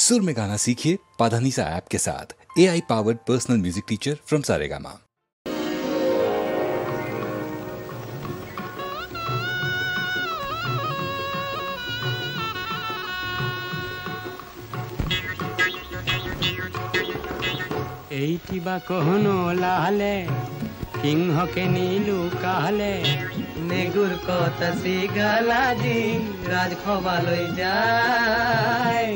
सुर में गाना सीखिए पाधानीसा ऐप के साथ। AI powered personal music teacher from Saregama. এইটিবা কহনো লালে সিংহকে নীলু কালে নেগুর কথা সিগালাজি রাজখবালৈ যায়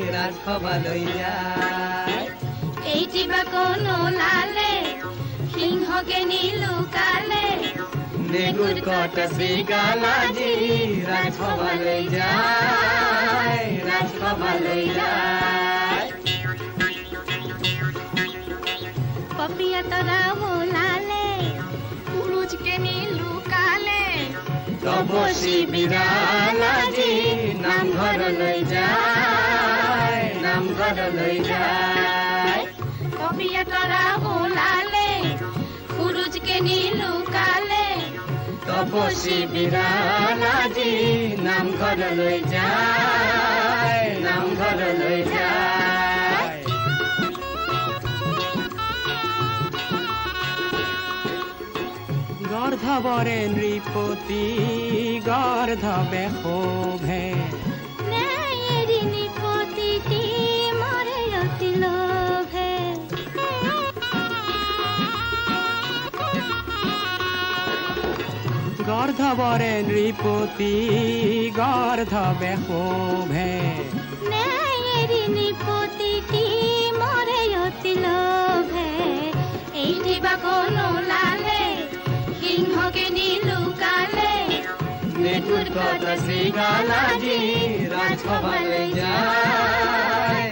এইটিবা কোনো লালে সিংহকে নীলু কালে নেগুর কথা সিগালাজি রাজখবালৈ যায় पपिया तोरा बोलाले पुरुष के नीलू काले তপসী বিৰালাজি নামঘৰলৈ যায় पपिया तोरा बोलाले पुरुष के नीलू काले তপসী বিৰালাজি নামঘৰলৈ যায় গর্ধবরে নৃপতি গর্ধবে শোভে নেয়েরি নিপতিটি মরে অতি লোভে গর্ধবরে নৃপতি গর্ধবে শোভে নেয়েরি নিপতিটি মরে অতি লোভে এইটি বা কোনো লালে সিংহকে নীলু কালে নেগুর কথা সিগালাজি রাজখবালৈ যায়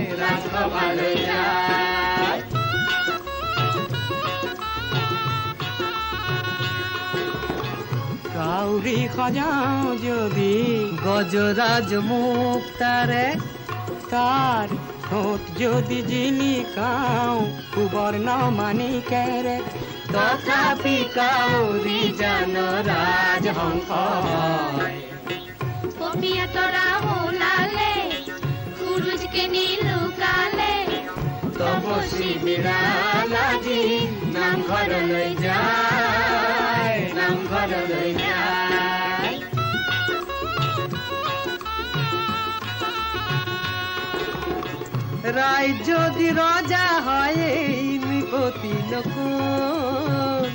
কাউরি খজাও যদি গজরাজ মুক্তারে তার ঠোঁট যদি জিলিকাও সুবর্ণ মানিকেরে তথাপি কাউরি জান রাজহংস পপিয়া তোরা হোলালে পুরুষকে নীলু কালে তপসী বিৰালাজি নামঘৰলৈ যায় রাই যদি রজা হয় নৃপতি নকুল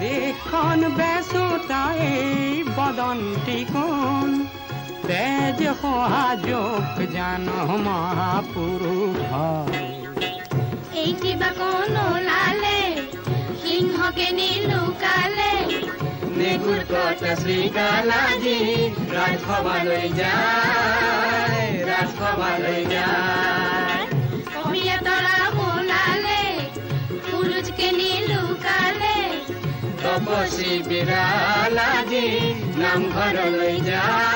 দেখন বেসোটাই বদন্তি কোন তেজ সহাযোগ জান মহাপুরুষ এইটি বা কোনো লালে সিংহকে নীলু কালে নেগুর কথা শ্রীকালাজি রাজখবালৈ যায় পপিয়া তোরা হোলালে পুরুষকে নীলু কালে তপসী বিৰালাজি নামঘৰলৈ যায়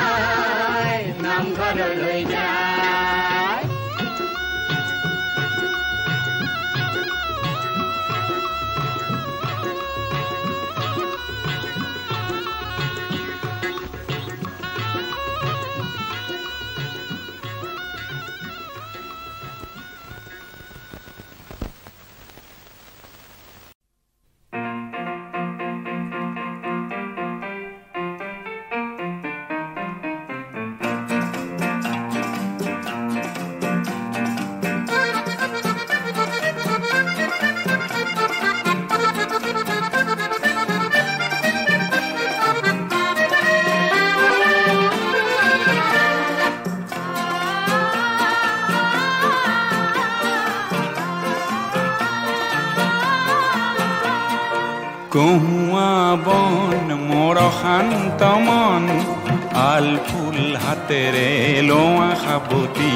কহুয়া বন মোৰ শান্ত মন আল ফুল হাতেৰে লোৱা সাবতি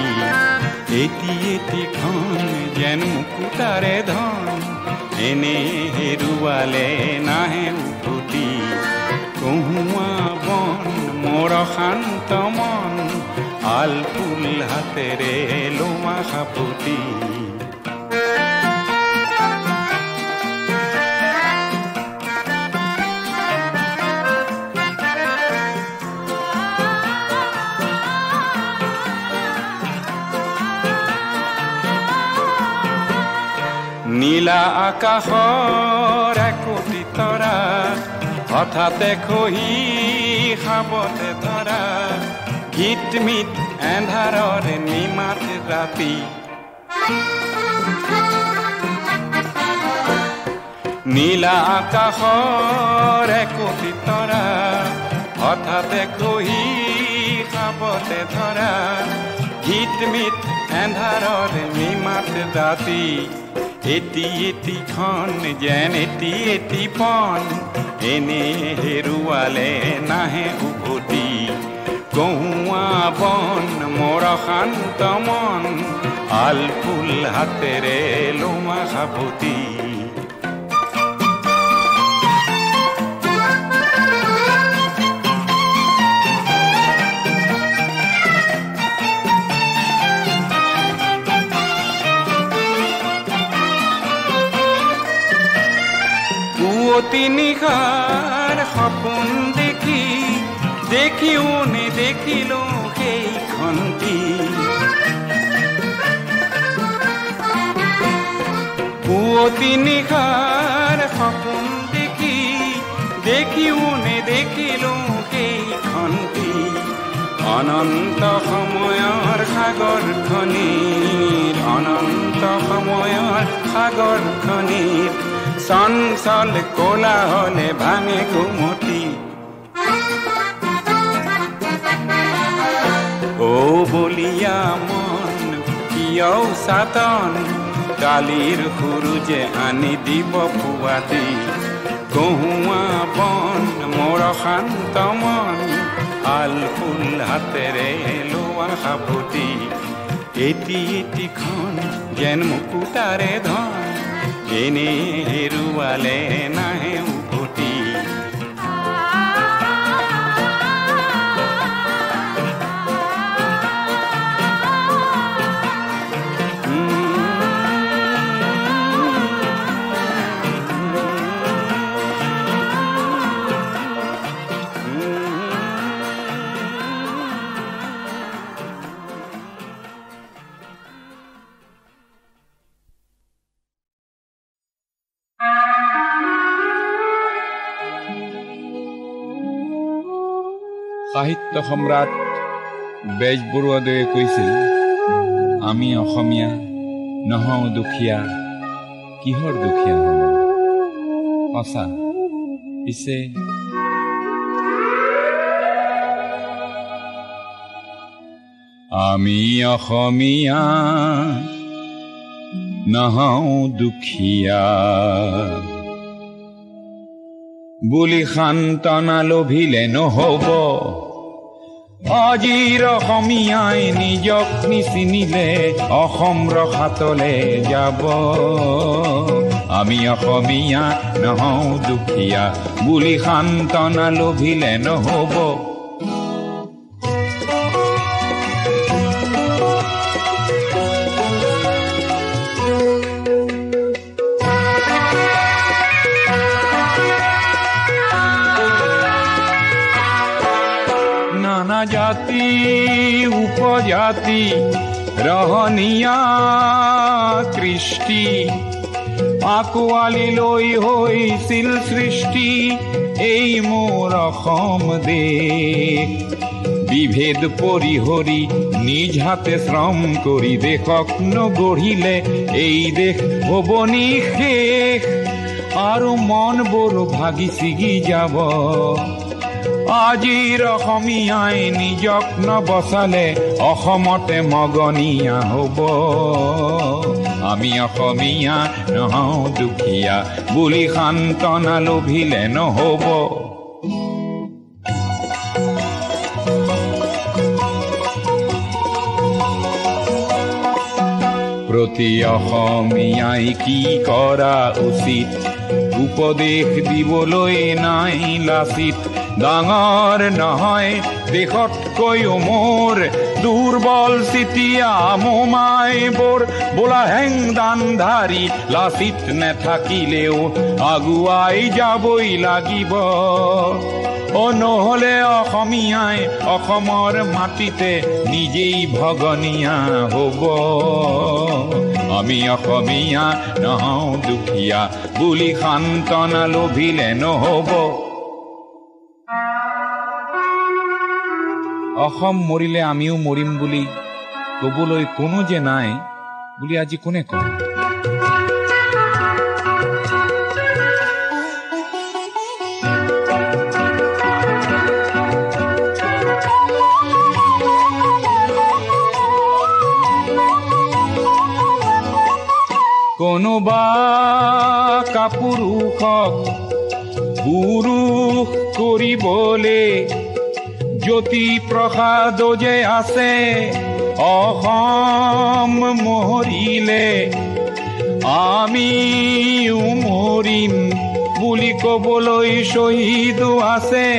এটি খন যেন মুকুতাৰে ধন এনে হেৰুৱালে নাহে উভতি কহুয়া বন মোৰ শান্ত মন আল ফুল হাতেৰে লোৱা সাবতি নীলা আকাশৰ একোটি তৰা হঠাতে খহি খাবতে ধৰা গীতমিত এন্ধাৰৰ নিমাত ৰাতি নীলা আকাশৰ একোটি তৰা হঠাতে খহি খাবতে ধৰা গীতমিত এন্ধাৰৰ নিমাত ৰাতি এটি এটিখন যেন এটি এটি পন এনে হেৰুৱালে নাহে উভতি গৌৱা বন মোৰ শান্ত মন আল ফুল হাতেৰে লোৱা সাৱতি নিশাৰ সপোন দেখি দেখিও নেদেখিলো সেইখনটি পুৱতি নিশাৰ সপোন দেখি দেখিও নেদেখিলো সেইখনটি অনন্ত সময়ৰ সাগৰখনিৰ অনন্ত সময়ৰ সাগৰখনিৰ চঞ্চল কোলাহলে ভাঙে ঘুমতি ও বলিয়া মন কিয় সাতন কালিৰ সূৰুজে আনি দিব পুৱাতি গহুৱা বন মোৰ শান্ত মন আল ফুল হাতেৰে লোৱা সাৱতি এটি এটিখন যেন মুকুতাৰে ধন এনে হেৰুৱালে নাহে উভতি সাহিত্য সম্ৰাট বেজবৰুৱাদেৱে কৈছিল আমি অসমীয়া নহওঁ দুখীয়া কিহৰ দুখীয়া হওঁ সঁচা পিছে আমি অসমীয়া নহওঁ দুখীয়া বুলি সান্তনা লভিলে নহব আজিৰ অসমীয়াই নিজক নিচিনিলে অসম ৰখাতলে যাব আমি অসমীয়া নহওঁ দুখীয়া বুলি সান্তনা লভিলে নহব জাতি উপজাতি ৰহনীয়া কৃষ্টি আকোৱালি লৈ হৈছিল সৃষ্টি এই মোৰ অসম দেশ বিভেদ পৰিহৰি নিজ হাতে শ্ৰম কৰি দেশক নগঢ়িলে এই দেশ হ'ব নিশেষ আৰু মনবোৰ ভাগি ছিগি যাব আজিৰ অসমীয়াই নিজক নবচালে অসমতে মগনীয়া হ'ব আমি অসমীয়া নহওঁ দুখীয়া বুলি সান্তনা লভিলে নহ'ব প্ৰতি অসমীয়াই কি কৰা উচিত উপদেশ দিবলৈ নাই লাচিত ডাঙৰ নহয় দেশতকৈও মোৰ দুৰ্বল চিতিয়া মোমাইবোৰ বোলা হেংদান ধাৰি লাচিত নেথাকিলেও আগুৱাই যাবই লাগিব নহলে অসমীয়াই অসমৰ মাটিতে নিজেই ভগনীয়া হ'ব। আমি অসমীয়া নহওঁ দুখীয়া বুলি সান্তনা লভিলে নহ'ব। অসম মৰিলে আমিও মৰিম বুলি কবলৈ কোনো যে নাই বুলি আজি কোনে কয়? কোনোবা কাপুৰুষক পুৰুষ কৰিবলে জ্যোতি প্ৰসাদ যে আছে অসম মৰিলে আমিও মৰিম বুলি কবলৈ শ্বহীদো আছে।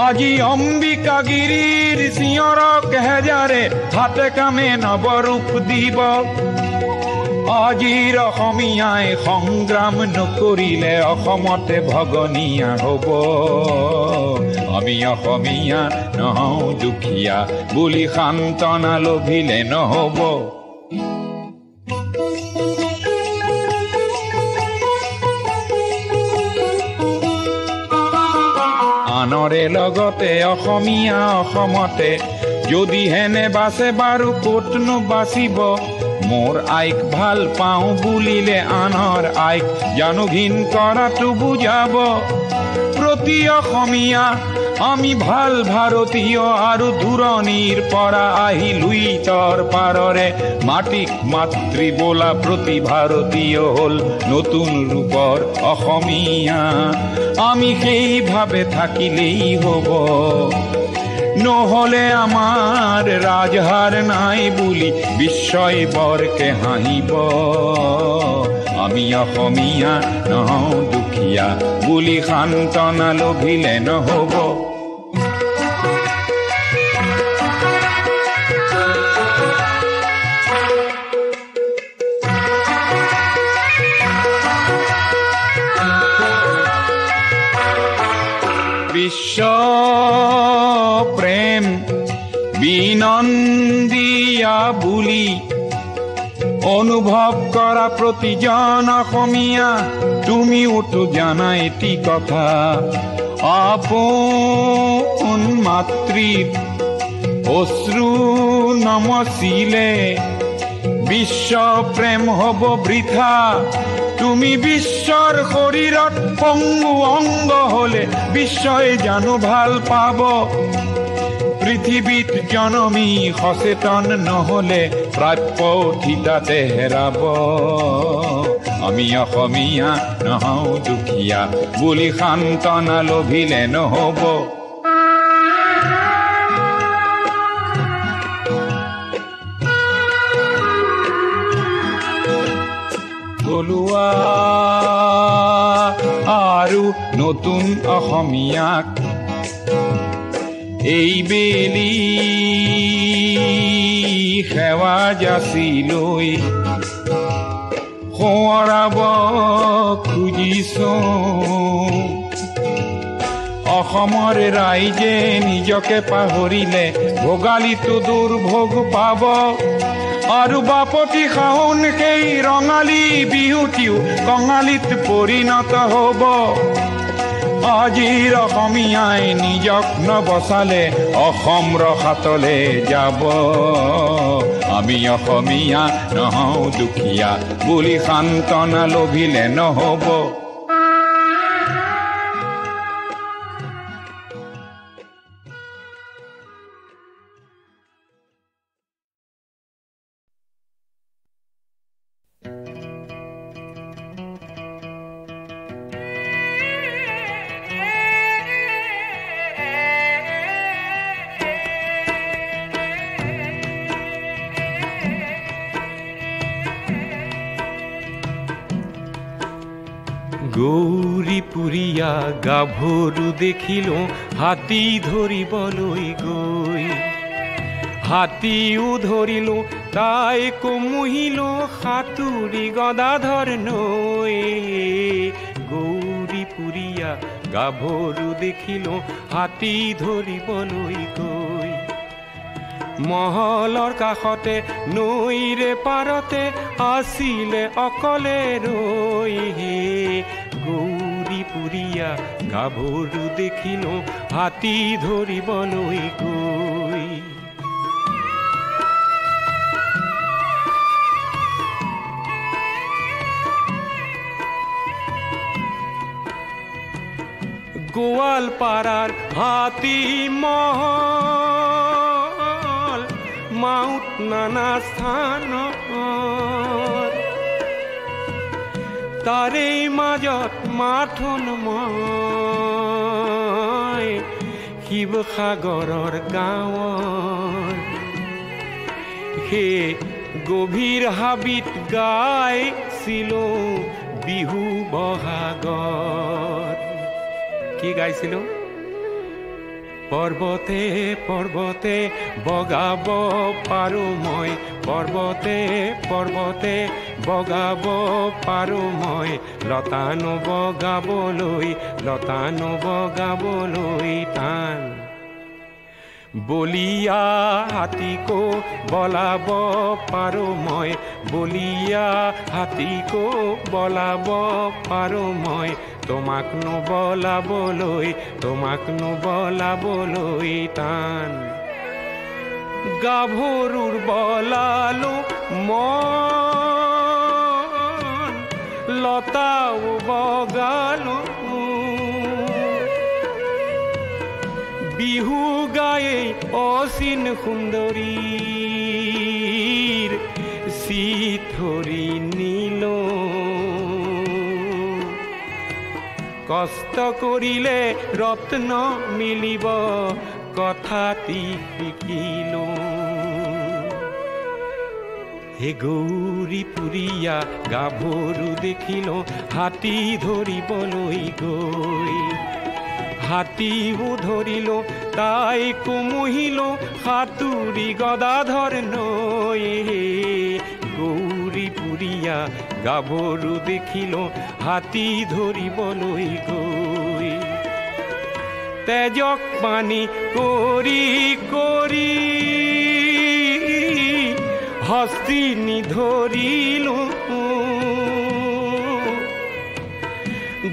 আজি অম্বিকাগিৰিৰ চিঞৰক হেজাৰে হাতে কামে নৱৰূপ দিব। আজিৰ অসমীয়াই সংগ্ৰাম নকৰিলে অসমতে ভগনীয়া হ'ব। আমি অসমীয়া নহওঁ দুখীয়া বুলি সান্তনা লভিলে নহ'ব। আনৰে লগতে অসমীয়া অসমতে যদি হেনে বাছে বাৰু ক'তনো বাচিব। মোৰ আইক ভাল পাওঁ বুলিলে আনৰ আইক জানো ঘিণ কৰাটো বুজাব। প্ৰতি অসমীয়া আমি ভাল ভাৰতীয় আৰু দূৰণিৰ পৰা আহি লুইতৰ পাৰৰে মাটিক মাতৃ বোলা প্ৰতি ভাৰতীয় হ'ল নতুন ৰূপৰ অসমীয়া। আমি সেইভাৱে থাকিলেই হ'ব। নহলে আমাৰ ৰাজহাৰ নাই বুলি বিশ্বই বৰকে হাঁহিব। আমি অসমীয়া নহওঁ দুখীয়া বুলি সান্তনা লভিলে নহ'ব। বিশ্ব প্ৰেম বিনন্দিয়া বুলি অনুভৱ কৰা প্ৰতিজন অসমীয়া তুমিওতো জানা এটি কথা। আপোন মাতৃৰ অশ্ৰু নমচিলে বিশ্ব প্ৰেম হ'ব বৃথা। তুমি বিশ্বৰ শৰীৰত পংগু অংগ হলে বিশ্বই জানো ভাল পাব। পৃথিৱীত জনমী সচেতন নহলে প্ৰাপ্য ঠিতাতে হেৰাব। আমি অসমীয়া নহওঁ দুখীয়া বুলি সান্তনা লভিলে নহ'ব। থলুৱা আৰু নতুন অসমীয়াক এইবেলি সেৱা যাচি লৈ সোঁৱৰাব খুজিছো। অসমৰ ৰাইজে নিজকে পাহৰিলে ভোগালীটো দুৰ্ভোগ পাব। আৰু বাপতি শাওন সেই ৰঙালী বিহুটিও কঙালীত পৰিণত হ'ব। আজিৰ অসমীয়াই নিজক নবচালে অসম ৰসাতলে যাব। আমি অসমীয়া নহওঁ দুখীয়া বুলি সান্তনা লভিলে নহ'ব। গৌৰীপুৰীয়া গাভৰু দেখিলো হাতী ধৰিবলৈ গৈ। হাতীও ধৰিলো তাইকো মুহিলো সাঁতুৰি গদাধৰ নৈ। গৌৰী পুৰীয়া গাভৰু দেখিলো হাতী ধৰিবলৈ গৈ মহলৰ কাষতে নৈৰে পাৰতে আছিলে অকলে ৰৈ হে গৌৰী পুৰীয়া গাভৰু দেখিলো হাতী ধৰিবলৈ গৈ গোৱালপাৰাৰ হাতী মহল মাউত নানা স্থানত তাৰে মাজত মাথোন মই শিৱসাগৰৰ গাঁৱৰ সেই গভীৰ হাবিত গাইছিলো বিহু বহাগত কি গাইছিলো পৰ্বতে পৰ্বতে বগাব পাৰো মই পৰ্বতে পৰ্বতে বগাব পাৰো মই লতানো বগাবলৈ টান বলিয়া হাতীকো বলাব পাৰো মই বলিয়া হাতীকো বলাব পাৰো মই তোমাক নবলাবলৈ টান গাভৰুৰ বলালো মন লতাও বগালো বিহু গায়ে অচিন সুন্দৰীৰ চিঠৰি নিল কষ্ট কৰিলে ৰত্ন মিলিব কথাটি শিকিলো হে গৌৰী পুৰীয়া গাভৰু দেখিলো হাতী ধৰিবলৈ গৈ হাতীও ধৰিলো তাইকো মুহিলো সাতুৰি গদাধৰ নৈ গৌৰী পুৰীয়া গাভৰু দেখিলো হাতী ধৰিবলৈ গৈ তেজক পানী কৰি কৰি হস্তি নিধৰিলো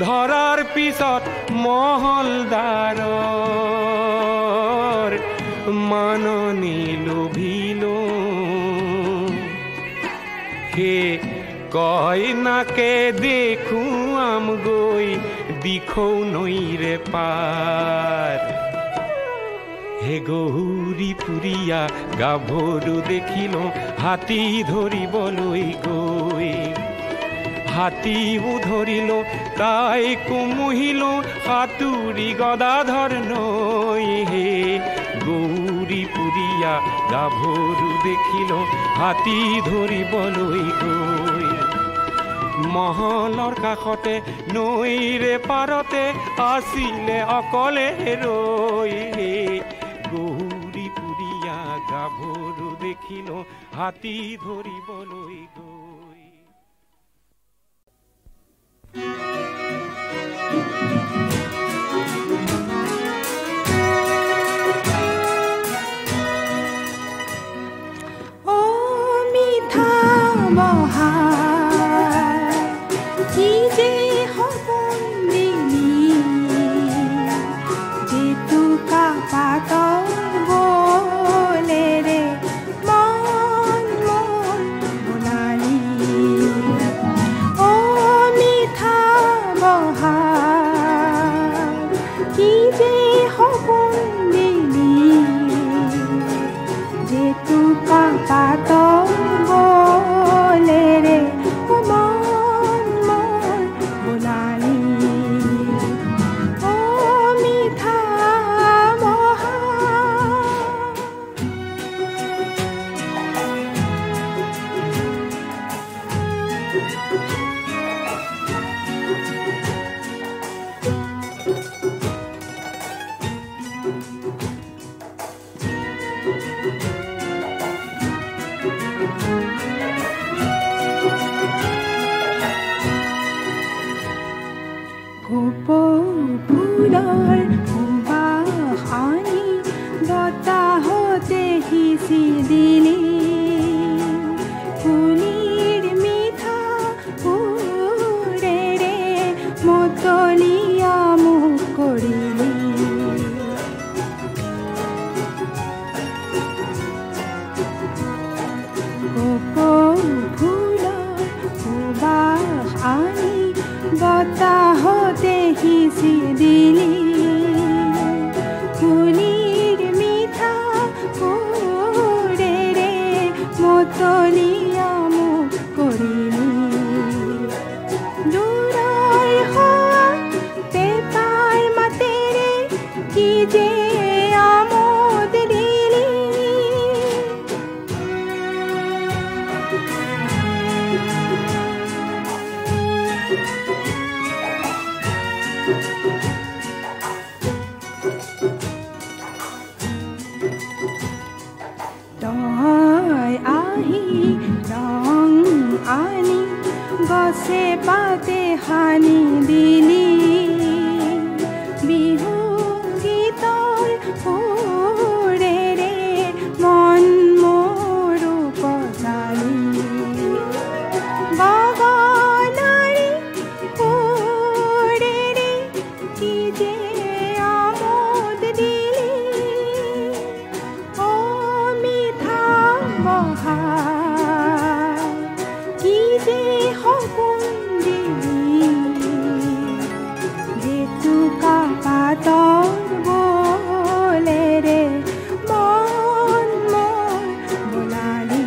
ধৰাৰ পিছত মহলদাৰৰ মাননি লোভিলো হে কয় নাকে দেখুৱাম গৈ দিখৌ নৈৰে পাৰ হে গৌৰী পুৰীয়া গাভৰু দেখিলো হাতী ধৰিবলৈ গৈ হাতীও ধৰিলো তাইকো মুহিলো সাতুৰি গদাধৰ নৈ হে গৌৰী পুৰীয়া গাভৰু দেখিলো হাতী ধৰিবলৈ গৈ মহলৰ কাষতে নৈৰে পাৰতে আছিলে অকলে ৰৈ হে গৌৰী পুৰীয়া গাভৰু দেখিলো হাতী ধৰিবলৈ গৈ হতে হিচি দিলি কুলিৰ মিঠা সুৰেৰে মতলীয়া মোক কৰিলি বতাহতে হিচি দিলি কুলিৰ মিঠা সুৰেৰে মতলীয়া মোক কৰিলি দূৰৰ হোৱা পেপাৰ মাতেৰে কি যে আমোদ দিলি গছে পাতে হানি দিলি বিহু গীতৰ সুৰেৰে মন মোৰো পজালি গগনাৰী সুৰেৰে কি যে আমোদ দিলি অ মিঠা বহা কি যে সপোন দিলি জেতুকা পাতৰ বোলেৰে মন মোৰ বোলালি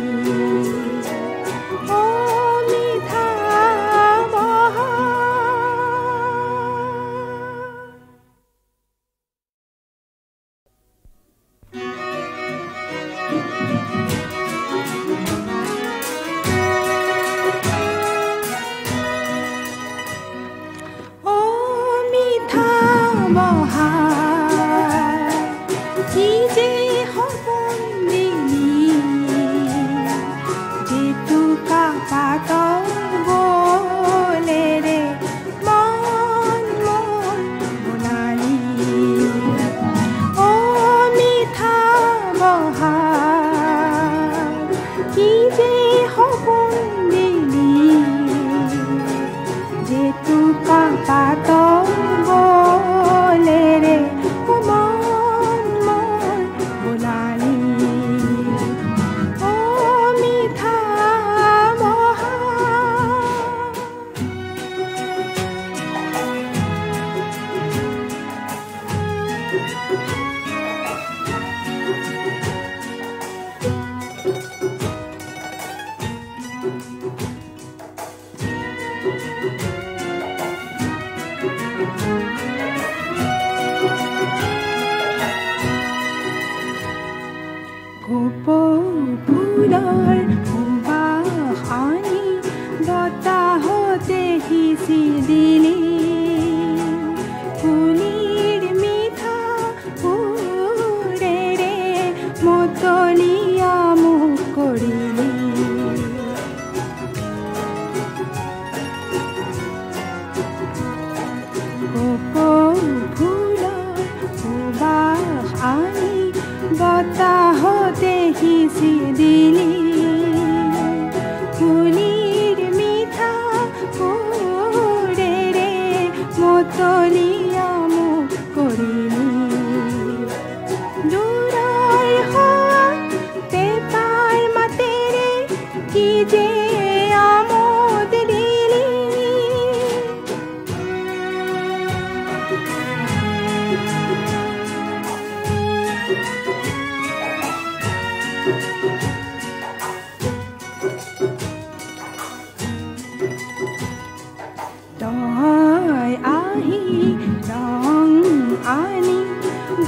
অ মিঠা বহা কি যে সপোন দিলি জেতুকা পাতৰ বোলেৰে মন মোৰ বোলালি অ মিঠা বহা কি যে সপোন দিলি জেতুকা পাতৰ বোলেৰে মন মোৰ বোলালি অ মিঠা বহা ফুলৰ সুবাস আনি বতাহতে সিঁচি দিলি কুলিৰ মিঠা সুৰেৰে মতলীয়া মোক কৰিলি ফুলৰ সুবাস আনি বতাহতে সিঁচি দিলি কুলিৰ মিঠা সুৰেৰে মতলীয়া মোক কৰিলি দূৰৰ হোৱা পেপাৰ মাতেৰে কি যে আমোদ দিলি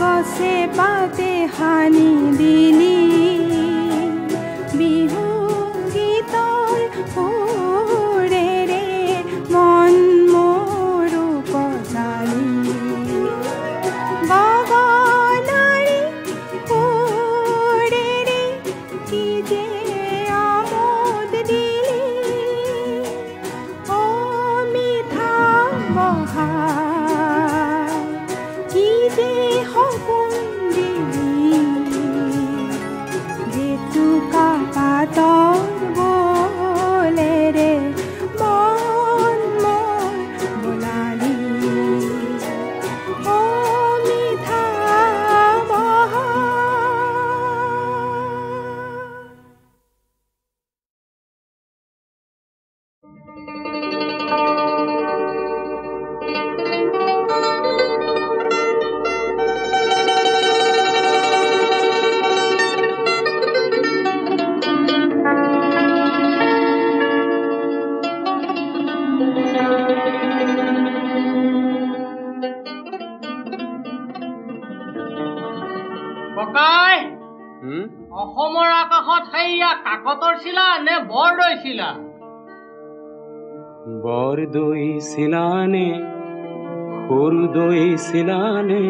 গছে পাতে হানি দিলি বিহু গীতৰ সুৰেৰে মন মোৰো পজালি গগনাৰী অসমৰ আকাশত সেইয়া কাকতৰ চিলা নে বৰদৈ চিলা? বৰদৈ চিলা নে সৰুদৈ চিলা নে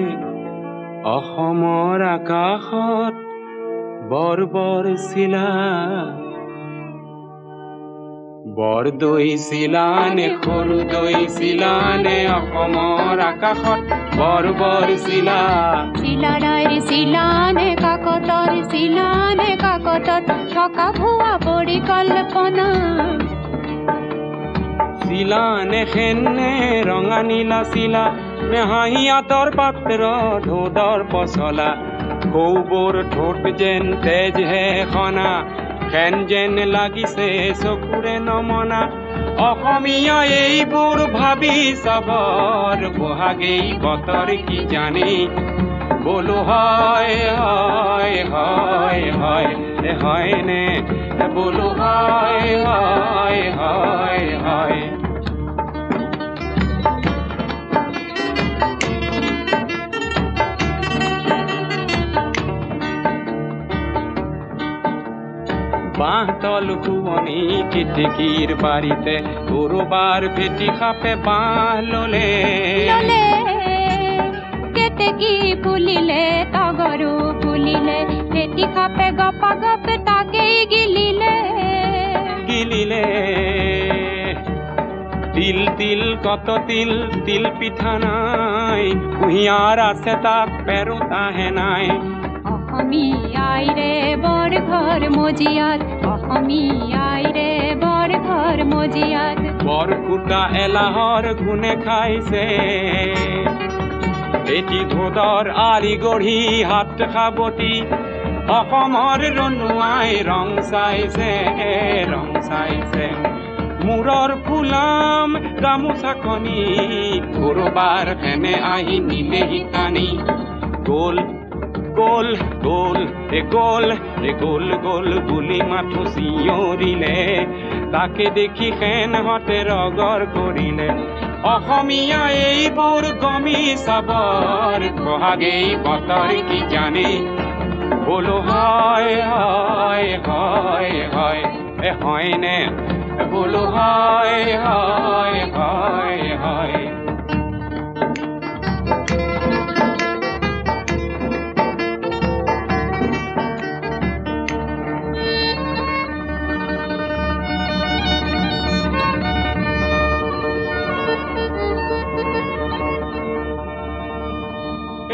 অসমৰ আকাশত বৰ চিলা? বৰদৈ চিলা নে সৰুদৈ চিলা নে অসমৰ আকাশত বৰ চিলা? চিলাৰাইৰ চিলা নে কাকতৰ চিলা নে কাকতত থকা ভুৱা পৰিকল্পনা? চিলা নে খেনে ৰঙা নীলা চিলা নে হাঁহিয়াতৰ পাত্ৰ ঢোদৰ পচলা? কৌবৰ ঠোঁট যেন তেজ হে খনা খেন যেন লাগিছে চকুৰে নমনা? অসমীয়া এইবোৰ ভাবি চাবৰ বহাগেই বতৰ কি জানি? বোলো হয় হয় হয় হয় হয় নে বোলো হয় হয় হয় হয়। বাঁহতল শুৱনি কিটিকিৰ বাৰীতে কৰবাৰ ভেটি সাপে বাঁহ ললে। কেতেকী ফুলিলে তগৰো ফুলিলে ভেটি সাপে গপা গপে তাকেই গিলিলে। তিল তিল কত তিল তিল পিঠা নাই কুঁহিয়াৰ আছে তাক পেৰোতাহে নাই। অসমীয়াই ৰে বৰ ঘৰ মজিয়াত অসমীয়াই ৰে বৰ ঘৰ মজিয়াত বৰকুটা এলাহৰ গুণে খাইছে। এটি ধোদৰ আলি গঢ়ি হাত খাবতি অসমৰ ৰনুৱাই ৰং চাইছে ৰং চাইছে। মূৰৰ ফুলাম গামোচাখনি কৰবাৰ ফেনে আহি নিলেহি টানি। গোল গোল গোল গোল গোল গোল বুলি মাথো চিঞৰিলে তাকে দেখি সেনহঁতে ৰগৰ কৰিলে। অসমীয়া এইবোৰ গমি চাবৰ বহাগেই বতৰ কি জানি? বোলো হয় হয় হয় হয় হয় নে বোলো হয় হয় হয় হয়।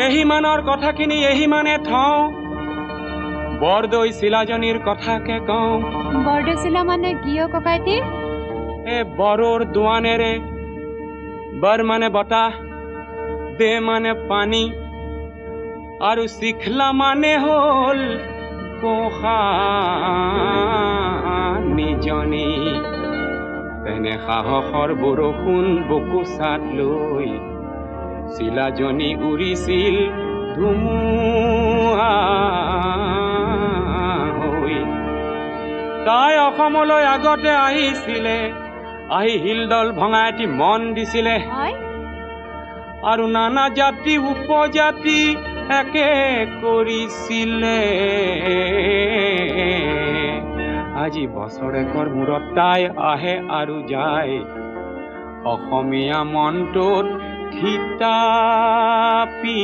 এহিমানৰ কথাখিনি এহিমানে থওঁ বৰদৈ চিলাজনীৰ কথাকে কওঁ। বৰদৈ চিলা মানে কিয় ককাইটি? এ বৰৰ দোৱানেৰে বৰ মানে বতাহ দে মানে পানী আৰু চিখলা মানে হ'ল কোষানীজনী। তেনে সাহসৰ বৰষুণ বুকু চাট লৈ চিলাজনী উৰিছিল ধুমুহা হৈ। তাই অসমলৈ আগতে আহিছিলে আহি শিলডল ভঙাই এটি মন দিছিলে আৰু নানা জাতি উপজাতি একে কৰিছিলে। আজি বছৰেকৰ মূৰত তাই আহে আৰু যায় অসমীয়া মনটোত থিতাপি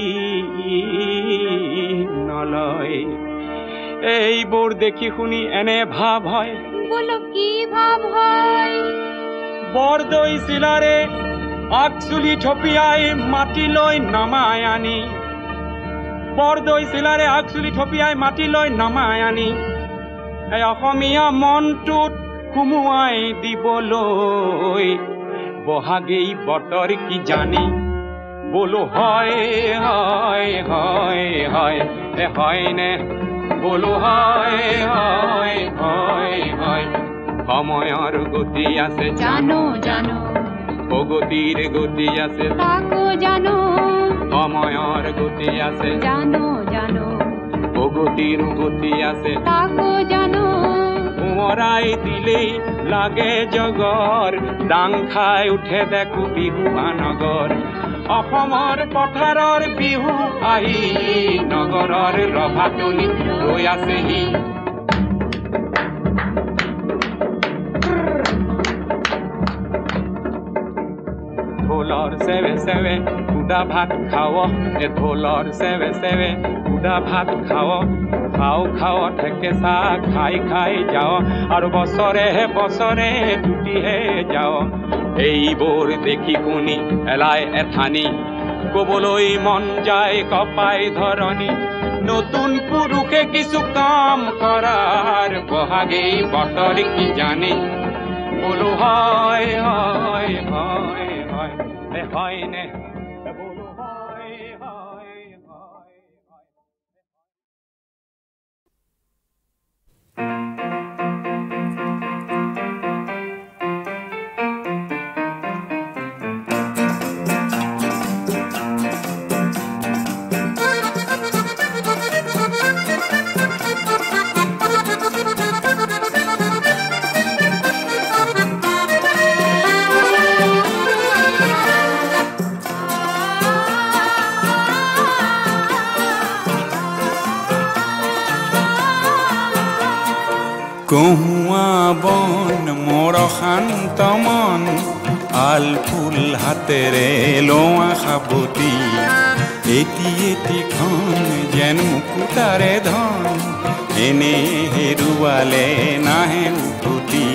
নলয়। এইবোৰ দেখি শুনি এনে ভাৱ হয়। বোলো কি ভাৱ হয়? বৰদৈ চিলাৰে আগচুলি থপিয়াই মাটিলৈ নমাই আনি বৰদৈ চিলাৰে আগচুলি থপিয়াই মাটিলৈ নমাই আনি এই অসমীয়া মনটোত সুমুৱাই দিবলৈ বহাগেই বতৰ কি জানি? বোলো হয় হয় হয় হয় হয় নে বোলো হয় হয় হয় হয়। সময়ৰ গতি আছে জানো জানো প্ৰগতিৰ গতি আছে তাকো জানো। সময়ৰ গতি আছে জানো জানো প্ৰগতিৰ গতি আছে তাকো জানো। সোঁৱৰাই দিলেই লাগে জগৰ দাং খাই উঠে দেখো বিহু আনগৰ অসমৰ পথাৰৰ বিহু আহি নগৰৰ ৰভাতলিত ৰৈ আছেহি ঢোলৰ চেৱে চেৱে সুদা ভাত খাৱ ঢোলৰ চেৱে চেৱে সুদা ভাত খাৱ খাও খাও ঠেকেচা খাই খাই যাও আৰু বছৰে বছৰে টুটিহে যাও এইবোৰ দেখি শুনি এলাই এথানি কবলৈ মন যায় কপাই ধৰণী নতুন পুৰুষে কিছু কাম কৰাৰ বহাগেই বতৰ কি জানে বোলো হয় হয় হয় হয় হয় নে বোলো হয় হয় হয় কহুৱা বন মোৰ শান্ত মন আল ফুল হাতেৰে লোৱা সাবতি এটি এটিখন যেন মুকুতাৰে ধন এনে হেৰুৱালে নাহে উভতি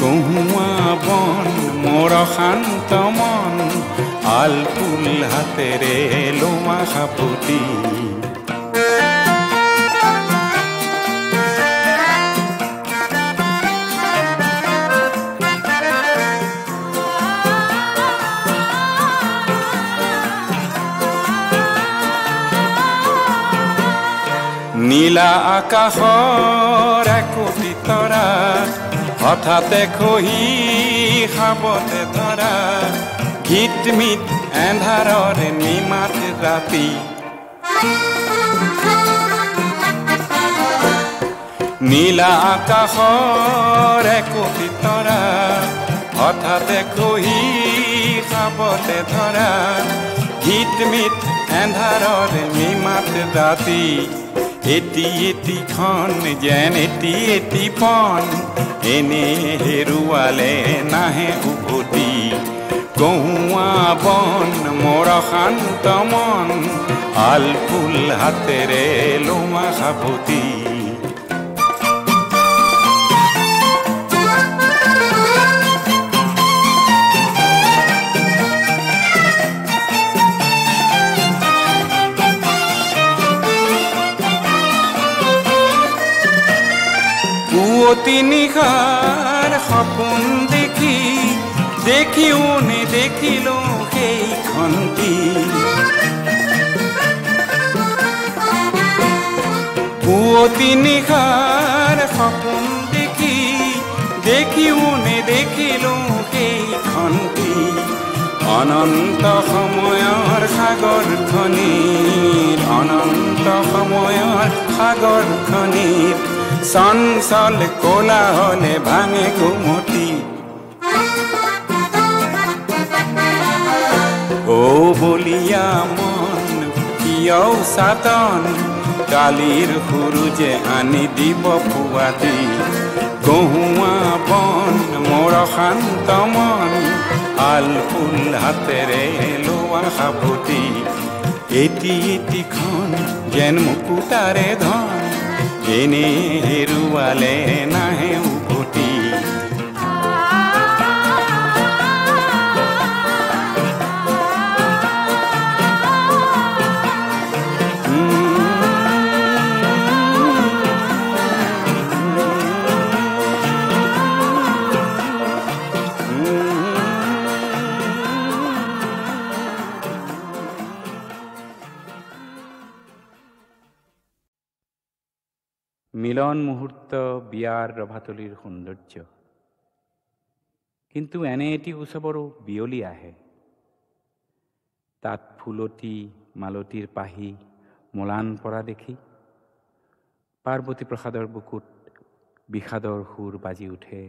কহুৱা বন মোৰ শান্ত মন আল ফুল হাতেৰে লোৱা সাবতি নীলা আকাশৰ একোটি তৰা হঠাতে খহি খাবতে ধৰা গীতমিত এন্ধাৰৰ নিমাত ৰাতি নীলা আকাশৰ একোটি তৰা হঠাতে খহি খাবতে ধৰা গীতমিত এন্ধাৰৰ নিমাত ৰাতি এটি এটিখন যেন এটি এটি পন এনে হেৰুৱালে নাহে উভতি কহুৱা বন মোৰ শান্ত মন আল ফুল হাতেৰে লোৱা সাবতি পুৱতি নিশাৰ সপোন দেখি দেখিও নেদেখিলো সেইখন কি পুৱতি নিশাৰ সপোন দেখি দেখিও নেদেখিলো সেইখন কি অনন্ত সময়ৰ সাগৰখনিৰ অনন্ত সময়ৰ সাগৰখনিৰ চঞ্চল কোলাহলে ভাঙে ঘুমতি ও বলিয়া মন কিয় সাতন কালিৰ সূৰুজে আনি দিব পুৱাতি কহুৱা বন মোৰ শান্ত মন আল ফুল হাতেৰে লোৱা সাবতি এটি এটিখন যেন মুকুতাৰে ধন এনে হেৰুৱালে নাহে উভতি মিলন মুহূৰ্ত বিয়াৰ ৰভাতলিৰ সৌন্দৰ্য কিন্তু এনে এটি উৎসৱৰো বিয়লি আহে তাত ফুলতি মালতীৰ পাহি মলান পৰা দেখি পাৰ্বতী প্ৰসাদৰ বুকুত বিষাদৰ সুৰ বাজি উঠে।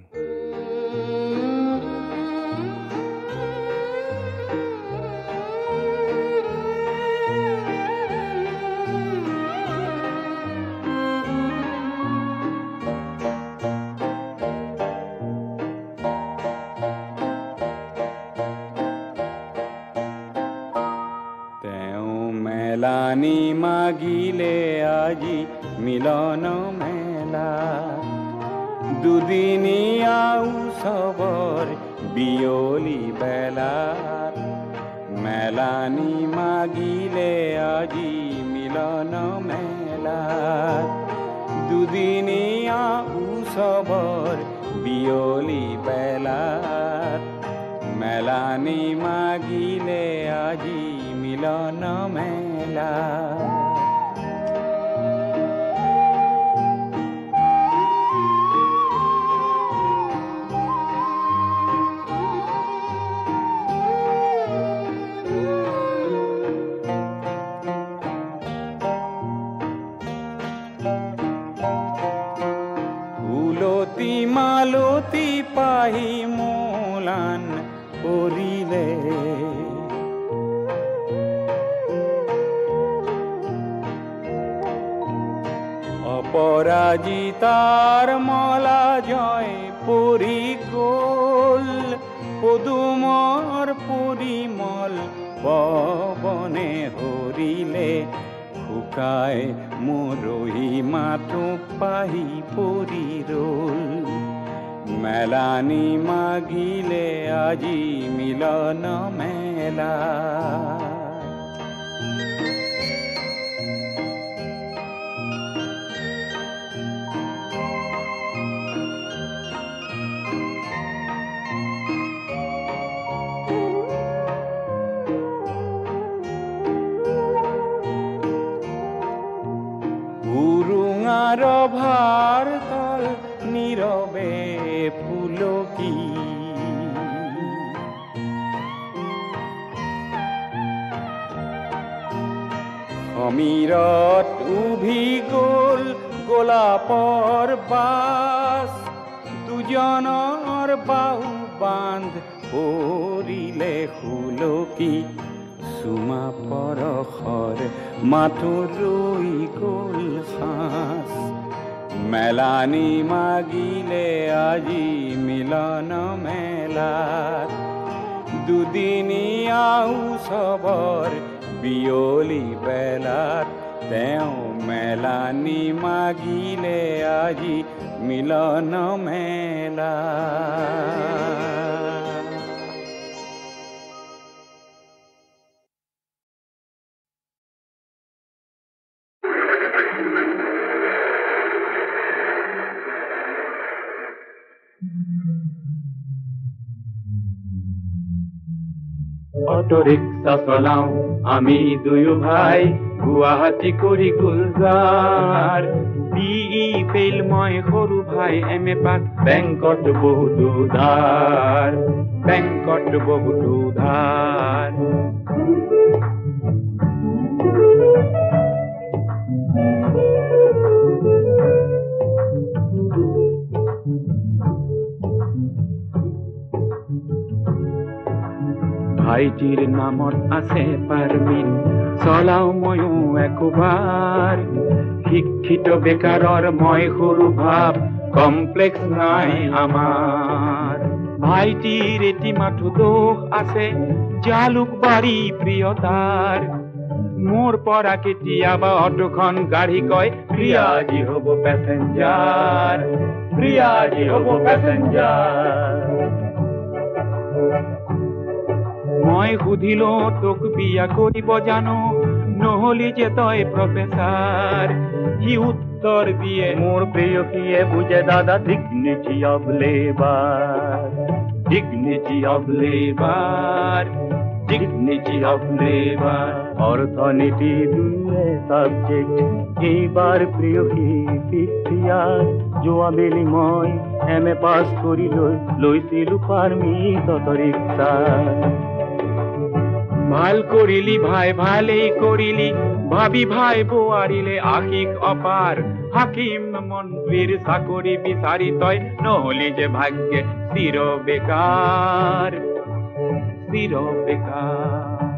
মেলানি মাগিলে আজি মিলন মেলা, দুদিনীয়া উৎসৱৰ বিয়লি বেলাত। মেলানি মাগিলে আজি মিলন মেলাত, দুদিনীয়া উৎসৱৰ বিয়লি বেলাত। মেলানি মাগিলে আজি মিলন মেলা। ফুলতি মালতি পাহি মোলান কৰিলে, অপৰাজিতাৰ মলা জয় পৰি গ'ল। পদুমৰ পৰিমল পৱনে হৰিলে, শুকাই মৰহি মাথো পাহি পৰি ৰ'ল। মেলানি মাগিলে আজি মিলন মেলা। উৰুঙাৰ ভাৰ তল নীৰৱে ফুলকি, সমীৰত উভি গ'ল গোলাপৰ বাছ। দুজনৰ বাহু বান্ধ পৰিলে সুলকি, চুমা পৰশৰ মাথো ৰৈ গ'ল সাঁচ। মেলানি মাগিলে আজি মিলন মেলাত, দুদিনীয়া উৎসৱৰ বিয়লি বেলাত। তেওঁ মেলানি মাগিলে আজি মিলন মেলা। অটো ৰিক্সা চলাও আমি দুয়ো ভাই, গুৱাহাটী কৰি গুলজাৰ। BE ফেইল মই সৰু ভাই, MA পাছ, বেংকত বহুতো ধাৰ, বেংকত বহুতো ধাৰ। ভাইটিৰ নামত আছে পাৰমিন, চলাও ময়ো একোবাৰ। শিক্ষিত বেকাৰৰ মই সৰু ভাব, কমপ্লেক্স নাই আমাৰ। ভাইটিৰ এটি মাথো দোষ আছে, জালুকবাৰী প্ৰিয় তাৰ। মোৰ পৰা কেতিয়াবা অটোখন গাড়ী কয়, প্ৰিয়াজি হ'ব পেচেঞ্জাৰ, প্ৰিয়াজি হ'ব পেচেঞ্জাৰ। মই সুধিলো তোক বিয়া কৰিব জানো, নহলি যে তই প্ৰফেচাৰ। সি উত্তৰ দিয়ে, মোৰ প্ৰেয়সীয়ে বুজে দাদা dignity of labour, dignity of labour, dignity of labour. অৰ্থনীতি দুয়ে সাবজেক্ট, এইবাৰ প্ৰেয়সী 5th ইয়াৰ। যোৱাবেলি মই MA পাছ কৰি লৈছিলো পাৰমিট অটো ৰিক্সা। ভাল কৰিলি ভাই ভালেই কৰিলি ভাবি ভাই বোৱাৰিলে আশিক অপাৰ হাকিম মন্ত্ৰীৰ চাকৰি বিচাৰি তই নহলি যে ভাগ্যে চিৰ বেকাৰ চিৰ বেকাৰ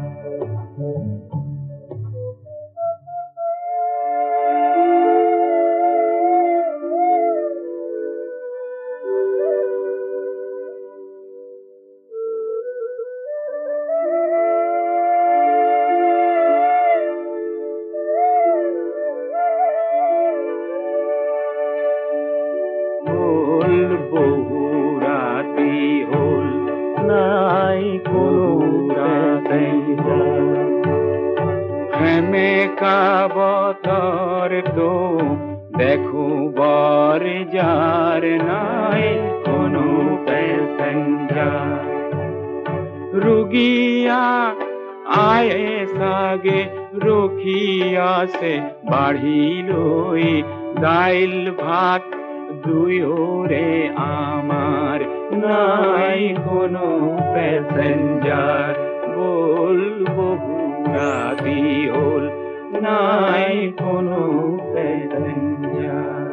দেখো বৰ যাৰ নাই কোনো পেছেঞ্জাৰ ৰোগীয়া আয়ে চাগে ৰখি আছে বাঢ়ি লৈ দাইল ভাত দুয়োৰে আমাৰ নাই কোনো পেছেঞ্জাৰ বল বহু ৰাতি হ'ল নাই কোনো পেছেঞ্জাৰ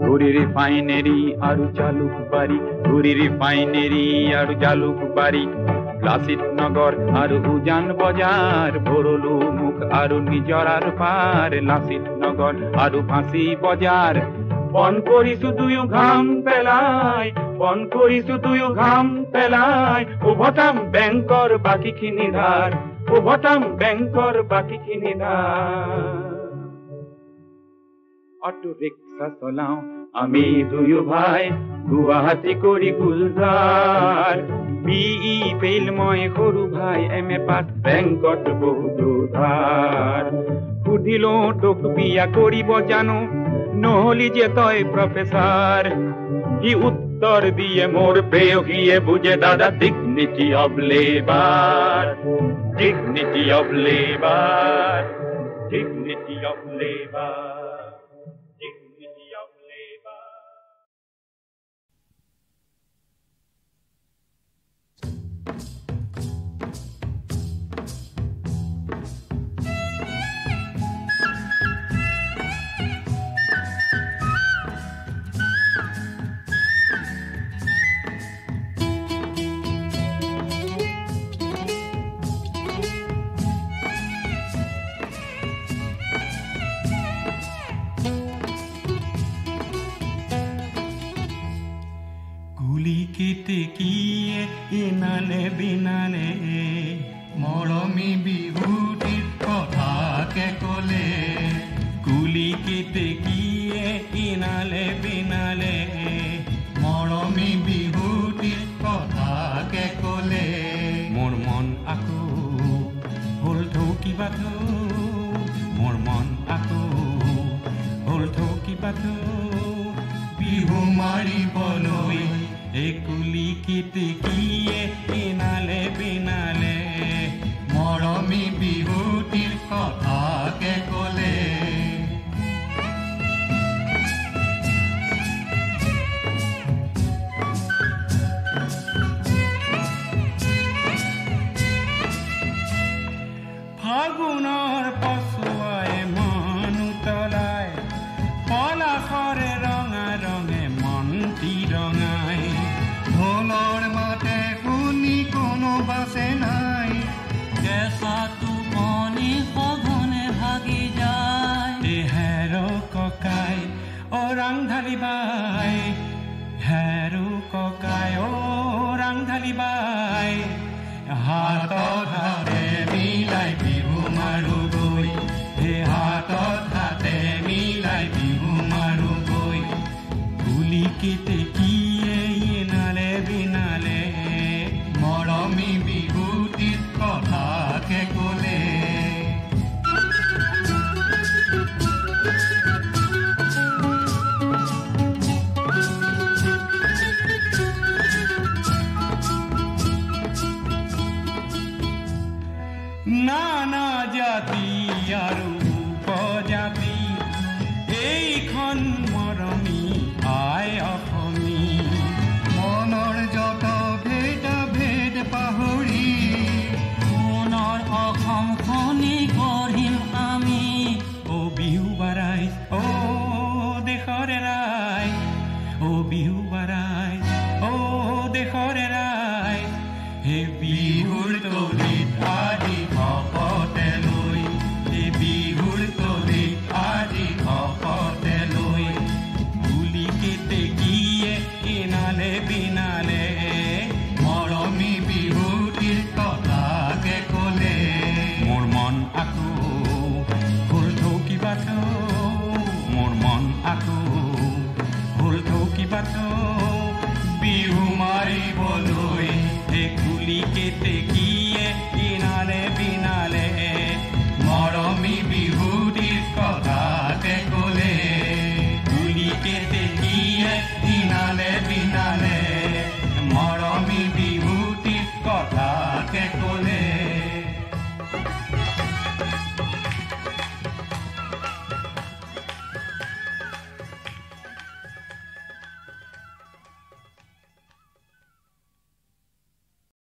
ঘূৰি ৰিফাইনেৰী আৰু জালুকবাৰী ঘূৰি ৰিফাইনেৰী আৰু জালুকবাৰী লাচিত নগৰ আৰু উজান বজাৰ ভৰলু মুখ আৰু নিজৰাৰ পাৰ লাচিত নগৰ আৰু ফাঁচী বজাৰ বন কৰিছো দুয়ো ঘাম পেলাই বন কৰিছো দুয়ো ঘাম পেলাই উভতাম বেংকৰ বাকীখিনি ধাৰ উভতাম বেংকৰ বাকীখিনি ধাৰ অটো ৰিক্সা চলাও আমি দুয়ো ভাই গুৱাহাটী কৰি গুলজাৰ বিই ফেইল মই সৰু ভাই এম.এ. পাছ বেংকত বহুতো ধাৰ সুধিলো তোক বিয়া কৰিব জানো নহলি যে তই প্ৰফেচাৰ সি উত্তৰ দিয়ে মোৰ প্ৰেয়সীয়ে বুজে দাদা dignity of labour dignity of labour dignity of labour dignity of labour কেতেকিয়ে ইনালে বিনালে মৰমী বিহুটিৰ কথাকে কলে কুলি কেতেকিয়ে ইনালে বিনালে মৰমী বিহুটিৰ কথাকে কলে মোৰ মন আকৌ হ'ল ঠৌকিবা মোৰ মন আকৌ হ'ল ঠৌকিবা বিহু মাৰিবলৈ একুলি কেতেকিয়ে ইনালে বিনালে মৰমী বিহুটিৰ কথাকে কলে ফাগুনৰ পছুৱাই মন উতলাই পলাশৰে ৰঙা ৰঙে মনটি ৰঙাই ঢোলৰ মাতে শুনি কোনো বাছে নাই কেঁচাটো পানী সঘনে ভাগি যায় হেৰো ককাই অ ৰাংঢালি বাই হেৰো ককাই অ ৰাংঢালি বাই হাতত হাতে মিলাই বিহু মাৰো গৈ হাতত হাতে মিলাই বিহু মাৰো গৈ কুলি কেতে